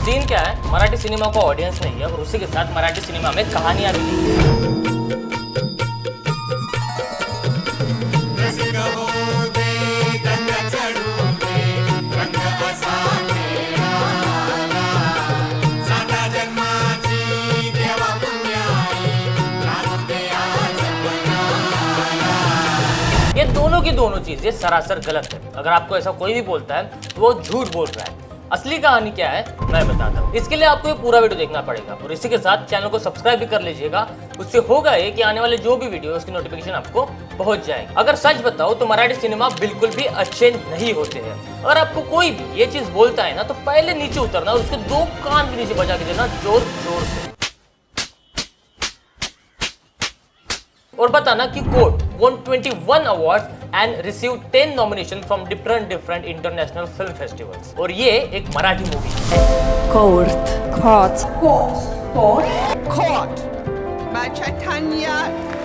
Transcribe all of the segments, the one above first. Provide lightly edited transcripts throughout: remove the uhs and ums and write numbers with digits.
Scene क्या है, Marathi cinema को ऑडियंस नहीं है और उसी के साथ मराठी सिनेमा में कहानियां भी नहीं है। ये दोनों की दोनों चीजें सरासर गलत है। अगर आपको ऐसा कोई भी बोलता है तो वो झूठ बोल रहा है। असली कहानी क्या है मैं बताता हूँ। इसके लिए आपको ये पूरा वीडियो देखना पड़ेगा और इसी के साथ चैनल को सब्सक्राइब भी कर लीजिएगा। उससे होगा ये कि आने वाले जो भी वीडियो उसकी नोटिफिकेशन आपको पहुंच जाएगी। अगर सच बताओ तो मराठी सिनेमा बिल्कुल भी अच्छे नहीं होते हैं। अगर आपको कोई भी ये चीज बोलता है ना तो पहले नीचे उतरना और उसके दो कान भी नीचे बजा के देना जोर जोर से और बताना कि court won 21 awards and received 10 nominations from different international film festivals और ये एक मराठी मूवी है। Court by Chaitanya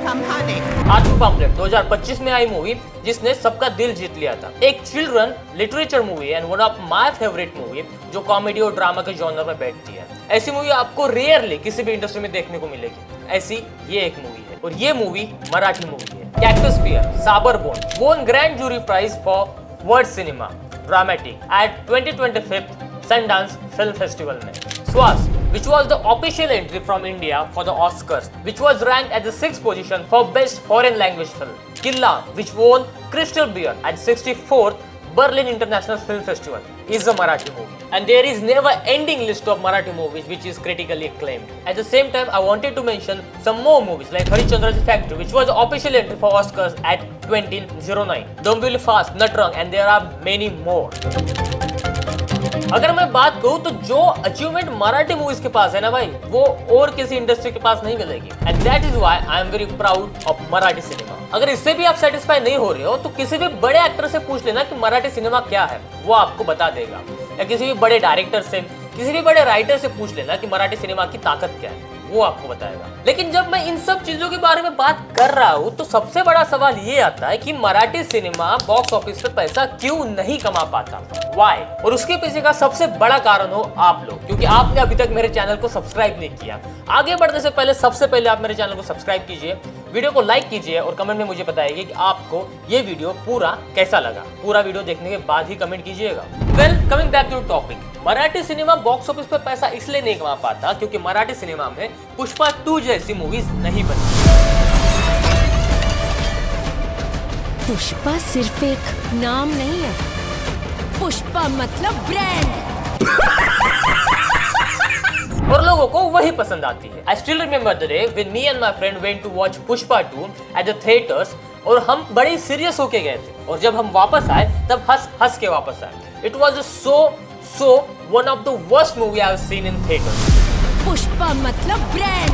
Tamhane। आत्म पॉम्पलेट 2025 में आई मूवी जिसने सबका दिल जीत लिया था। एक children literature movie and one of my favourite movie जो कॉमेडी और ड्रामा के जॉनर में बैठती है। ऐसी मूवी आपको रेयरली किसी भी इंडस्ट्री में देखने को मिलेगी। ऐसी ये एक मूवी है और ये मूवी मराठी मूवी है। Cactus pear Sabar won grand jury prize for world cinema dramatic at 2025 Sundance Film Festival में। स्वास which was the official entry from India for the Oscars, which was ranked at the 6th position for best foreign language film. Killa, which won Crystal Beer at 64th Berlin International Film Festival, is a Marathi movie. And there is never ending list of Marathi movies which is critically acclaimed. At the same time, I wanted to mention some more movies like Harichandra's Factory, which was the official entry for Oscars at 2009. Dombivli Fast, Natrang, and there are many more. अगर मैं बात करूं तो जो achievement Marathi movies के पास है ना भाई, वो और किसी इंडस्ट्री के पास नहीं मिलेगी। And that is why I am very proud of Marathi cinema. अगर इससे भी आप सेटिस्फाई नहीं हो रहे हो तो किसी भी बड़े एक्टर से पूछ लेना कि मराठी सिनेमा क्या है, वो आपको बता देगा। या किसी भी बड़े डायरेक्टर से, किसी भी बड़े राइटर से पूछ लेना कि मराठी सिनेमा की ताकत क्या है, वो आपको बताएगा। लेकिन जब मैं इन सब चीजों के बारे में बात कर रहा हूँ तो सबसे बड़ा सवाल ये आता है कि मराठी सिनेमा बॉक्स ऑफिस पे पैसा क्यों नहीं कमा पाता, व्हाई? और उसके पीछे का सबसे बड़ा कारण हो आप लोग, क्योंकि आपने अभी तक मेरे चैनल को सब्सक्राइब नहीं किया। आगे बढ़ने से पहले सबसे पहले आप मेरे चैनल को सब्सक्राइब कीजिए, वीडियो को लाइक कीजिए और कमेंट में मुझे बताइए कि आपको ये वीडियो पूरा कैसा लगा। पूरा वीडियो देखने के बाद ही कमेंट कीजिएगा। Well, coming back to topic, Marathi cinema box office पे पैसा इसलिए नहीं कमा पाता क्योंकि मराठी सिनेमा में पुष्पा 2 जैसी मूवीज नहीं बनी। पुष्पा सिर्फ एक नाम नहीं है, पुष्पा मतलब ब्रांड। और लोगों को वही पसंद आती है। I still remember the day when me and my friend went to watch Pushpa 2 at the theaters और हम बड़े सीरियस होके गए थे और जब हम वापस आए तब हंस हंस के वापस आए। It was so one of the worst movie I have seen in theaters. Pushpa मतलब ब्रांड।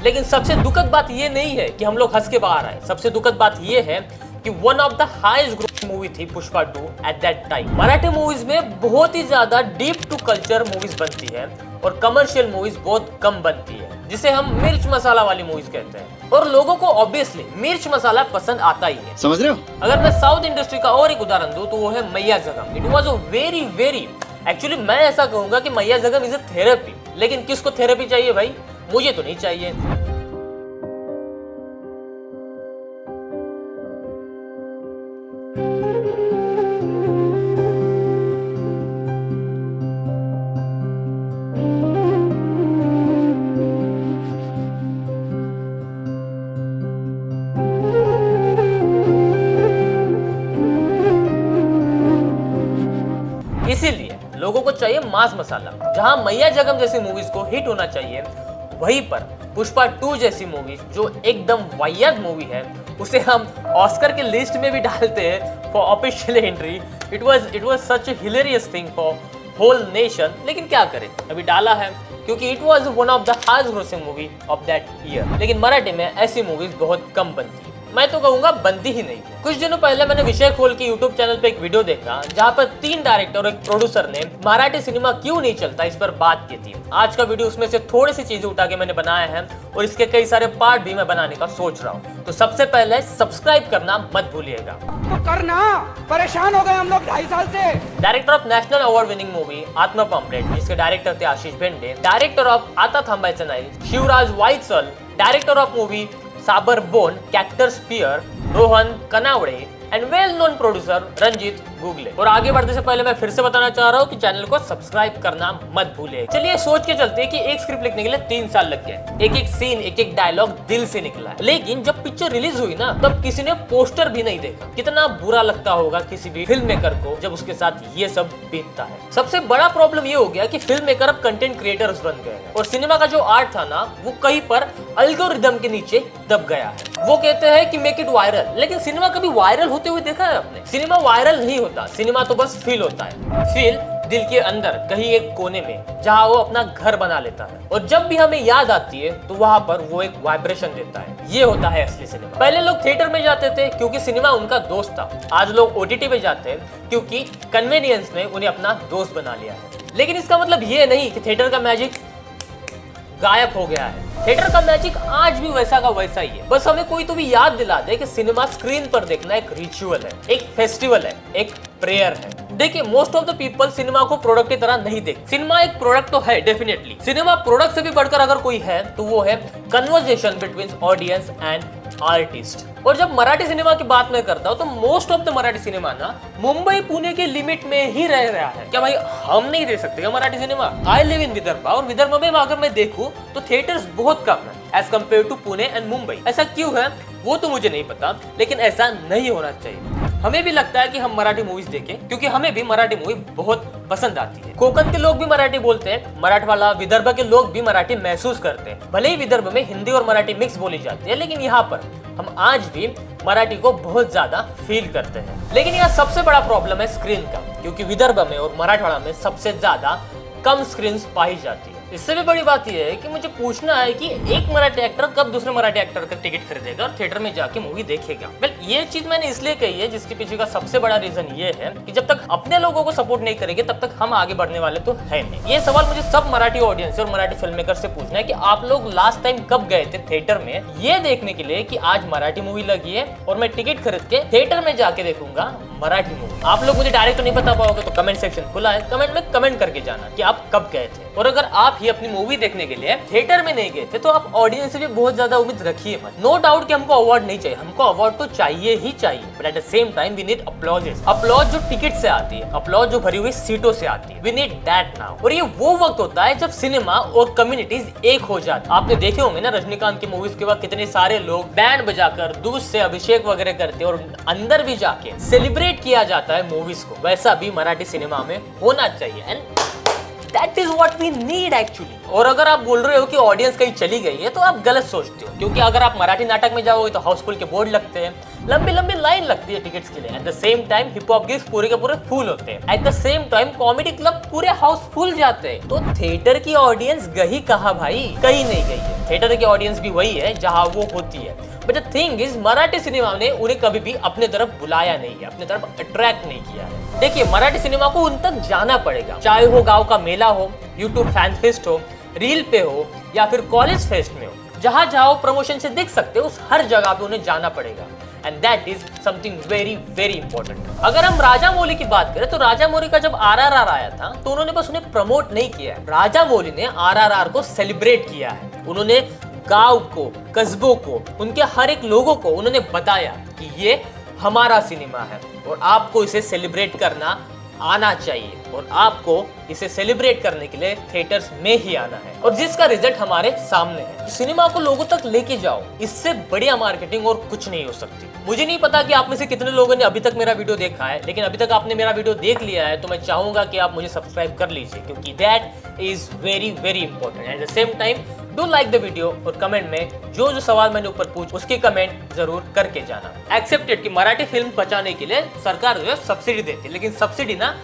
लेकिन सबसे दुखद बात ये नहीं है कि हम लोग हंस के बाहर आए। सबसे दुखद बात ये है कि one of the highest growing movie थी Pushpa 2 at that time. Marathi movies में बहुत ही ज्यादा डीप टू कल्चर मूवीज बनती है और कमर्शियल मूवीज बहुत कम बनती है, जिसे हम मिर्च मसाला वाली मूवीज कहते हैं। और लोगों को ऑब्वियसली मिर्च मसाला पसंद आता ही है, समझ रहे हो? अगर मैं साउथ इंडस्ट्री का और एक उदाहरण दूं तो वो है मैया जगम। It was a very actually मैं ऐसा कहूंगा कि मैया जगम इज अ थेरेपी। लेकिन किसको थेरेपी चाहिए भाई? मुझे तो नहीं चाहिए। इसीलिए लोगों को चाहिए मास मसाला। जहां मैया जगम जैसी मूवीज को हिट होना चाहिए, वहीं पर पुष्पा 2 जैसी मूवीज जो एकदम वाहियात मूवी है उसे हम ऑस्कर के लिस्ट में भी डालते हैं for official entry. It was such a hilarious thing for whole nation. लेकिन क्या करें, अभी डाला है क्योंकि it was one of the highest grossing movie of that year. लेकिन मराठी में ऐसी मूवीज बहुत कम बनती है। मैं तो कहूंगा बनती ही नहीं है। कुछ दिनों पहले मैंने विषय खोल के YouTube चैनल पे एक वीडियो देखा जहाँ पर 3 डायरेक्टर और एक प्रोड्यूसर ने मराठी सिनेमा क्यों नहीं चलता इस पर बात की थी। आज का वीडियो उसमें से थोड़ी सी चीजें उठा के मैंने बनाया है और इसके कई सारे पार्ट भी मैं बनाने का सोच रहा हूँ। तो सबसे पहले सब्सक्राइब करना मत भूलिएगा। तो करना, परेशान हो गए हम लोग 2.5 साल से। Director of national award winning movie Aatma pamphlet, जिसके डायरेक्टर थे Ashish Bende. Director of Aata Thambaycha Nahi Shivraj Waichal. Director of movie Sabar Bon, cactus स्पीयर, Rohan Kanawade and well known producer Ranjeet Gugle. और आगे बढ़ने से पहले मैं फिर से बताना चाह रहा हूँ कि चैनल को सब्सक्राइब करना मत भूलिए। चलिए सोच के चलते हैं कि एक स्क्रिप्ट लिखने के लिए 3 साल लग गए। एक एक सीन, एक एक डायलॉग दिल से निकला है। लेकिन जब पिक्चर रिलीज हुई ना, तब किसी ने पोस्टर भी नहीं देखा। कितना बुरा लगता होगा किसी भी फिल्म मेकर को जब उसके साथ ये सब बीतता है। सबसे बड़ा प्रॉब्लम ये हो गया कि फिल्म मेकर अब कंटेंट क्रिएटर्स बन गए हैं और सिनेमा का जो आर्ट था ना, वो कहीं पर एल्गोरिदम के नीचे दब गया है। वो कहते हैं कि मेक इट वायरल, लेकिन सिनेमा कभी वायरल होते हुए देखा है आपने? सिनेमा वायरल नहीं होता, सिनेमा तो बस फील होता है। फील दिल के अंदर कहीं एक कोने में, जहां वो अपना घर बना लेता है और जब भी हमें याद आती है तो वहां पर वो एक वाइब्रेशन देता है। ये होता है असली सिनेमा। पहले लोग थिएटर में जाते थे क्योंकि सिनेमा उनका दोस्त था। आज लोग OTT पे जाते हैं क्योंकि कन्वीनियंस ने उन्हें अपना दोस्त बना लिया है। लेकिन इसका मतलब ये नहीं कि थिएटर का मैजिक गायब हो गया है। थिएटर का मैजिक आज भी वैसा का वैसा ही है। बस हमें कोई तो भी याद दिला दे कि सिनेमा स्क्रीन पर देखना एक रिचुअल है, एक फेस्टिवल है, एक प्रेयर है। देखिए, most of the people cinema को प्रोडक्ट की तरह नहीं देखते। सिनेमा एक प्रोडक्ट तो है डेफिनेटली। सिनेमा प्रोडक्ट से भी बढ़कर अगर कोई है तो वो है conversation between audience and artist. और जब मराठी सिनेमा की बात मैं करता हूँ तो most of the Marathi cinema ना मुंबई पुणे के लिमिट में ही रह रहा है। क्या भाई हम नहीं देख सकते क्या Marathi cinema? I live in Vidarbha और विदर्भ में अगर मैं देखूं तो थिएटर्स बहुत कम है as compared to Pune and Mumbai. ऐसा क्यों है वो तो मुझे नहीं पता, लेकिन ऐसा नहीं होना चाहिए। हमें भी लगता है कि हम मराठी मूवीज देखें क्योंकि हमें भी मराठी मूवी बहुत पसंद आती है। कोकण के लोग भी मराठी बोलते हैं, मराठवाड़ा विदर्भ के लोग भी मराठी महसूस करते हैं। भले ही विदर्भ में हिंदी और मराठी मिक्स बोली जाती है, लेकिन यहाँ पर हम आज भी मराठी को बहुत ज्यादा फील करते हैं। लेकिन यहाँ सबसे बड़ा प्रॉब्लम है स्क्रीन का, क्योंकि विदर्भ में और मराठवाड़ा में सबसे ज्यादा कम स्क्रीन पाई जाती है। इससे भी बड़ी बात यह है कि मुझे पूछना है कि एक मराठी एक्टर कब दूसरे मराठी एक्टर का टिकट खरीदेगा और थिएटर में जाके मूवी देखेगा। वेल, ये चीज मैंने इसलिए कही है जिसके पीछे का सबसे बड़ा रीजन ये है कि जब तक अपने लोगों को सपोर्ट नहीं करेंगे तब तक हम आगे बढ़ने वाले तो है नहीं। ये सवाल मुझे सब मराठी ऑडियंस और मराठी फिल्म मेकर से पूछना है कि आप लोग लास्ट टाइम कब गए थे थिएटर में ये देखने के लिए कि आज मराठी मूवी लगी है और मैं टिकट खरीद के थिएटर में जाके देखूंगा मराठी मूवी। आप लोग मुझे डायरेक्ट तो नहीं बता पाओगे, तो कमेंट सेक्शन खुला है, कमेंट में कमेंट करके जाना कि आप कब गए थे। और अगर आप ही अपनी मूवी देखने के लिए थिएटर में नहीं गए थे तो आप ऑडियंस से भी बहुत ज्यादा उम्मीद रखिए मत। नो डाउट कि हमको अवार्ड नहीं चाहिए, हमको अवार्ड तो चाहिए ही चाहिए, but at the same time we need applauses. Applause जो टिकट से आती है, अप्लॉज जो भरी हुई सीटों से आती है, वी नीड दैट नाउ। और ये वो वक्त होता है जब सिनेमा और कम्युनिटीज एक हो जाती है। आपने देखे होंगे ना रजनीकांत की मूवीज के बाद कितने सारे लोग बैंड बजाकर दूध से अभिषेक वगैरह करते हैं और अंदर भी जाके सेलिब्रेट किया जाता है मूवीज को। वैसा भी मराठी सिनेमा में होना चाहिए and that is what we need actually. और अगर आप बोल रहे हो कि ऑडियंस कहीं चली गई है तो आप गलत सोचते हो, क्योंकि अगर आप मराठी नाटक में जाओगे तो हाउसफुल के बोर्ड लगते हैं, लंबी लंबी लाइन लगती है टिकट्स के लिए। Eight the same time hip hop gigs पूरे के पूरे फुल होते हैं। Eight the same time comedy club पूरे हाउसफुल जाते हैं। तो थिएटर की ऑडियंस गई कहाँ भाई? कहीं नहीं गई है। थिएटर की ऑडियंस भी वही है जहाँ वो होती है। But the thing is Marathi cinema ने उन्हें कभी भी अपने तरफ बुलाया नहीं है, अपने तरफ अट्रैक्ट नहीं किया है। देखिए, मराठी सिनेमा को उन तक जाना पड़ेगा, चाहे वो गांव का मेला हो, यूट्यूब फैन फेस्ट हो, रील पे हो या फिर कॉलेज फेस्ट में हो। जहां जहां वो प्रमोशन से दिख सकते हो उस हर जगह पे उन्हें जाना पड़ेगा and that is something very very important. अगर हम राजा मौली की बात करें तो राजा मौली का जब RRR आया था तो उन्होंने बस उन्हें प्रमोट नहीं किया है, राजा मौली ने RRR को सेलिब्रेट किया है। उन्होंने गांव को, कस्बों को, उनके हर एक लोगों को उन्होंने बताया कि ये हमारा सिनेमा है और आपको इसे सेलिब्रेट करना आना चाहिए और आपको इसे सेलिब्रेट करने के लिए थिएटर्स में ही आना है, और जिसका रिजल्ट हमारे सामने है। सिनेमा को लोगों तक लेके जाओ, इससे बढ़िया मार्केटिंग और कुछ नहीं हो सकती। मुझे नहीं पता कि आप में से कितने लोगों ने अभी तक मेरा वीडियो देखा है, लेकिन अभी तक आपने मेरा वीडियो देख लिया है तो मैं चाहूंगा कि आप मुझे सब्सक्राइब कर लीजिए, क्योंकि that is very very important. Eight the same time do like the video और कमेंट में जो जो सवाल मैंने ऊपर पूछ उसकी कमेंट जरूर करके जाना। एक्सेप्टेड कि मराठी फिल्म बचाने के लिए सरकार जो है सब्सिडी देती है, लेकिन सब्सिडी ना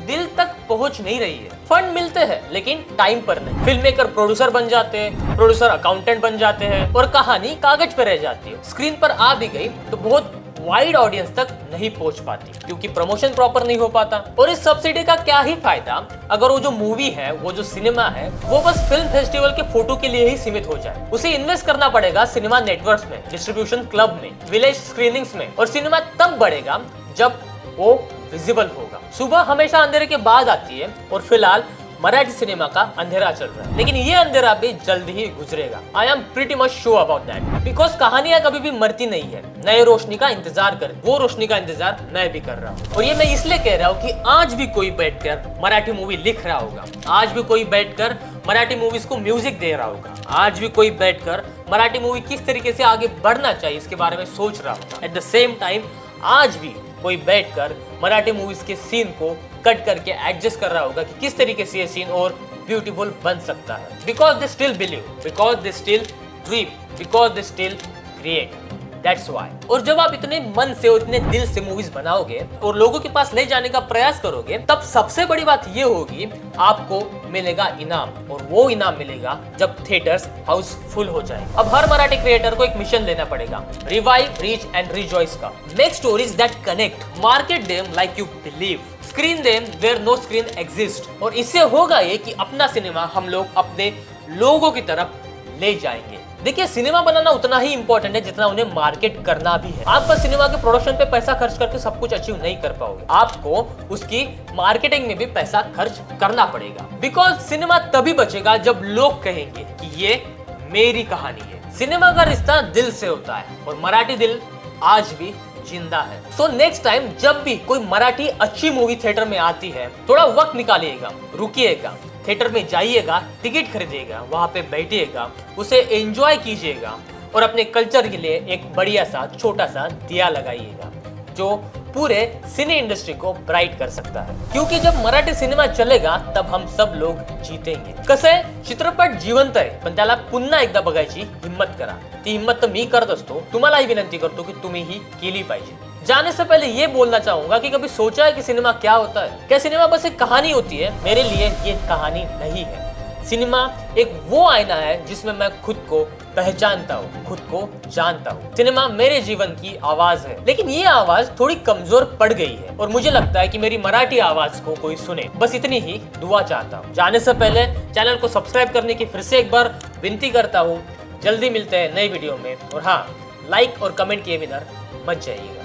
दिल तक पहुंच नहीं रही है। फंड मिलते हैं लेकिन टाइम पर नहीं। फिल्म मेकर प्रोड्यूसर बन जाते हैं, प्रोड्यूसर अकाउंटेंट बन जाते हैं और कहानी कागज पर रह जाती है। स्क्रीन पर आ भी गई तो बहुत वाइड ऑडियंस तक नहीं पहुंच पाती क्योंकि प्रमोशन प्रॉपर नहीं हो पाता। और इस सब्सिडी का क्या ही फायदा अगर वो जो मूवी है, वो जो सिनेमा है, वो बस फिल्म फेस्टिवल के फोटो के लिए ही सीमित हो जाए। उसे इन्वेस्ट करना पड़ेगा सिनेमा नेटवर्क्स में, डिस्ट्रीब्यूशन क्लब में, विलेज स्क्रीनिंग्स में, और सिनेमा तब बढ़ेगा जब वो विजिबल होगा। सुबह हमेशा अंधेरे के बाद आती है और फिलहाल मराठी सिनेमा का अंधेरा चल रहा है, लेकिन ये अंधेरा भी जल्द ही गुजरेगा। I am pretty much sure about that, because कहानियां कभी भी मरती नहीं है, नए रोशनी का इंतजार कर, वो रोशनी का इंतजार मैं भी कर रहा हूँ। और ये मैं इसलिए कह रहा हूँ कि आज भी कोई बैठकर मराठी मूवी लिख रहा होगा, आज भी कोई बैठकर मराठी मूवीज को म्यूजिक दे रहा होगा, आज भी कोई बैठकर मराठी मूवी किस तरीके से आगे बढ़ना चाहिए इसके बारे में सोच रहा होगा। एट द सेम टाइम आज भी कोई बैठकर मराठी मूवीज के सीन को कट करके एडजस्ट कर रहा होगा कि किस तरीके से ये सीन और ब्यूटीफुल बन सकता है। Because they still believe, because they still dream, because they still create, that's why. और जब आप इतने मन से और इतने दिल से मूवीज बनाओगे और लोगों के पास ले जाने का प्रयास करोगे, तब सबसे बड़ी बात ये होगी आपको मिलेगा इनाम, और वो इनाम मिलेगा जब थिएटर्स हाउस फुल हो जाए। अब हर मराठी क्रिएटर को एक मिशन लेना पड़ेगा, रिवाइव, रीच एंड रिजॉइस का। Make stories that connect, market them like you believe, screen them where no screen exist. और इससे होगा ये कि अपना सिनेमा हम लोग अपने लोगों की तरफ ले जाएंगे। देखिए, सिनेमा बनाना उतना ही इंपॉर्टेंट है जितना उन्हें मार्केट करना भी है। आप बस सिनेमा के प्रोडक्शन पे पैसा खर्च करके सब कुछ अचीव नहीं कर पाओगे, आपको उसकी मार्केटिंग में भी पैसा खर्च करना पड़ेगा। बिकॉज सिनेमा तभी बचेगा जब लोग कहेंगे कि ये मेरी कहानी है। सिनेमा का रिश्ता दिल से होता है और मराठी दिल आज भी जिंदा है। सो नेक्स्ट टाइम जब भी कोई मराठी अच्छी मूवी थिएटर में आती है, थोड़ा वक्त निकालिएगा, रुकिएगा, थिएटर में जाइएगा, टिकट खरीदिएगा, वहां पे बैठिएगा, उसे एंजॉय कीजिएगा और अपने कल्चर के लिए एक बढ़िया सा छोटा सा दिया लगाइएगा जो पूरे सिने इंडस्ट्री को ब्राइट कर सकता है। क्योंकि जब मराठी सिनेमा चलेगा तब हम सब लोग जीतेंगे। कसं आहे, चित्रपट जिवंत आहे, पण त्याला पुन्हा एकदा बघायची हिम्मत करा। ती हिम्मत तर मी करत असतो, तुम्हालाही विनंती करतो की तुम्ही ही केली पाहिजे। जाने से पहले ये बोलना चाहूंगा कि कभी सोचा है कि सिनेमा क्या होता है? क्या सिनेमा बस एक कहानी होती है? मेरे लिए ये कहानी नहीं है। सिनेमा एक वो आईना है जिसमें मैं खुद को पहचानता हूँ, खुद को जानता हूँ। सिनेमा मेरे जीवन की आवाज है, लेकिन ये आवाज थोड़ी कमजोर पड़ गई है और मुझे लगता है कि मेरी मराठी आवाज को कोई सुने। बस इतनी ही दुआ चाहता हूँ। जाने से पहले चैनल को सब्सक्राइब करने की फिर से एक बार विनती करता हूँ। जल्दी मिलते हैं नई वीडियो में, और हाँ, लाइक और कमेंट किए बिना मत जाइएगा।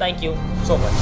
Thank you so much.